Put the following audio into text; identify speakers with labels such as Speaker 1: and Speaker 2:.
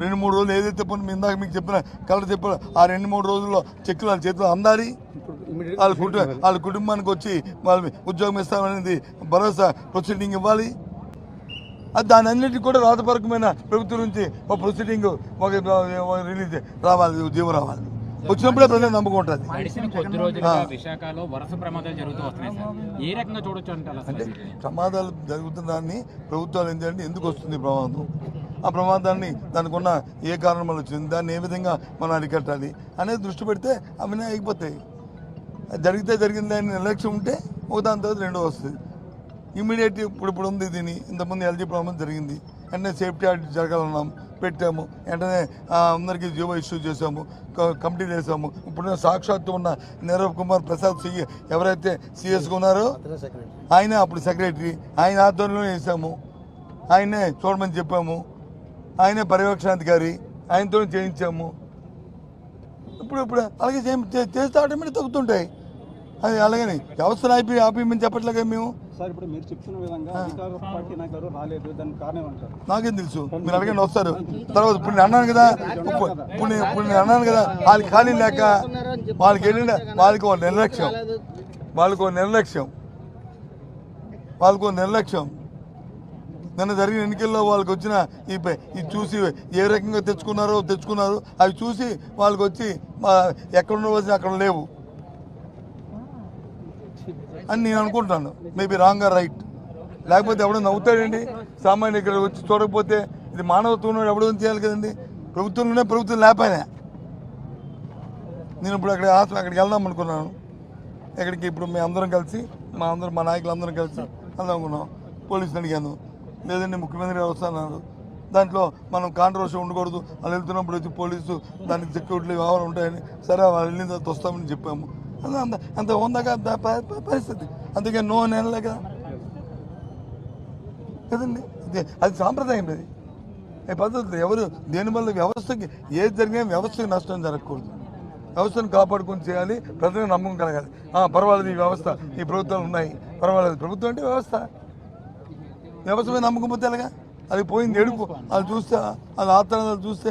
Speaker 1: 2-3 రోజులు ఏదైతే పోనీ ఇందాక మీకు చెప్పిన కలర్ చెప్పిన ఆ 2-3 రోజుల్లో చెక్కులు వాళ్ళ చేతిలో అందాలి. వాళ్ళ కుటుంబానికి వచ్చి వాళ్ళ ఉద్యోగం ఇస్తామనేది భరోసా ప్రొసీడింగ్ ఇవ్వాలి. అది దాని అన్నింటికి కూడా రాతపరకమైన ప్రభుత్వం నుంచి ఒక ప్రొసీడింగ్ ఒక రిలీజ్ రావాలి, ఉద్యోగం రావాలి. వచ్చినప్పుడే ప్రజలు నమ్మకం ఉంటుంది.
Speaker 2: కొద్ది రోజులుగా విశాఖలో వరుస ప్రమాదాలు జరుగుతూ వస్తున్నాయి సార్, ఏ రకంగా చూడొచ్చు అంటే
Speaker 1: ప్రమాదాలు జరుగుతున్నదాన్ని ప్రభుత్వాలు ఏంటంటే ఎందుకు వస్తుంది ప్రమాదం, ఆ ప్రమాదాన్ని దానికి ఉన్న ఏ కారణం వల్ల వచ్చింది, దాన్ని ఏ విధంగా మనం అరికట్టాలి అనేది దృష్టి పెడితే అవన్నీ అయిపోతాయి. జరిగితే జరిగింది అని నిర్లక్ష్యం ఉంటే ఒక దాని తర్వాత రెండో వస్తుంది. ఇమీడియట్ ఇప్పుడు ఉంది దీని ఇంతకుముందు ఎల్జీ ప్రమాదం జరిగింది, వెంటనే సేఫ్టీ ఆడిట్ జరగాలన్నాం, పెట్టాము, వెంటనే అందరికీ జీవో ఇష్యూ చేసాము, కమిటీ చేసాము. ఇప్పుడు సాక్షాత్తు ఉన్న నీరవ్ కుమార్ ప్రసాద్ ఎవరైతే సిఎస్గా ఉన్నారో ఆయనే అప్పుడు సెక్రటరీ, ఆయన ఆధ్వర్యంలో వేసాము, ఆయనే చూడమని చెప్పాము, ఆయనే పర్యవేక్షణాధికారి, ఆయనతో చేయించాము. ఇప్పుడు అలాగే చేస్తే ఆటోమేటిక్ తగ్గుతుంటాయి. అది అలాగని వ్యవస్థను ఆపేయమని చెప్పట్లేగా మేము.
Speaker 3: సార్ ఇప్పుడు మీరు చెప్తున్న విధంగా అధికార పార్టీ నాయకులు రాలేదు, దానికి కారణం అంటారు.
Speaker 1: నాకేం తెలుసు, మీరు అడగండి వస్తారు. తర్వాత ఇప్పుడు నేను అన్నాను కదా, ఇప్పుడు నేను అన్నాను కదా, వాళ్ళకి ఖాళీ లేక వాళ్ళకి వెళ్ళిన వాళ్ళకి ఒక నిర్లక్ష్యం నిన్న జరిగిన ఎన్నికల్లో వాళ్ళకి వచ్చిన ఇది చూసి ఏ రకంగా తెచ్చుకున్నారు అవి చూసి వాళ్ళకి వచ్చి ఎక్కడ ఉండవలసిన అక్కడ లేవు అని నేను అనుకుంటాను. Maybe wrong or right. లేకపోతే ఎవడో నవ్వుతాడండి, సామాన్య ఇక్కడ వచ్చి చూడకపోతే ఇది మానవత్వం ఎవడో చేయాలి కదండి. ప్రభుత్వం లేకపోయినా నేను ఇప్పుడు అక్కడికి వెళ్దాం అనుకున్నాను. ఎక్కడికి ఇప్పుడు మేము అందరం కలిసి మా నాయకులు అందరం కలిసి వెళ్దాం అనుకున్నాం. పోలీసులు అడిగాను, లేదండి ముఖ్యమంత్రి గారు వస్తున్నారు, దాంట్లో మనం కాంట్రవర్సీ ఉండకూడదు, వాళ్ళు వెళ్తున్నప్పుడు వచ్చి పోలీసు దానికి సెక్యూరిటీ వ్యవహారం ఉంటాయని, సరే వాళ్ళు వెళ్ళిన తర్వాత వస్తామని చెప్పాము. అంత ఉందాక పరిస్థితి, అందుకే నో అని అనలే కదండి. అది సాంప్రదాయం. అది పద్ధతి. ఎవరు దేనివల్ల వ్యవస్థకి ఏది జరిగినా వ్యవస్థకి నష్టం జరగకూడదు, వ్యవస్థను కాపాడుకొని చేయాలి, ప్రజలకు నమ్మకం కలగాలి. పర్వాలేదు, ఈ వ్యవస్థ ఈ ప్రభుత్వాలు ఉన్నాయి, పర్వాలేదు. ప్రభుత్వం అంటే వ్యవస్థ మీద నమ్మకం పోతే ఎలాగా? అది పోయింది ఎడుపు, వాళ్ళు చూస్తే అది ఆత్రాలు చూస్తే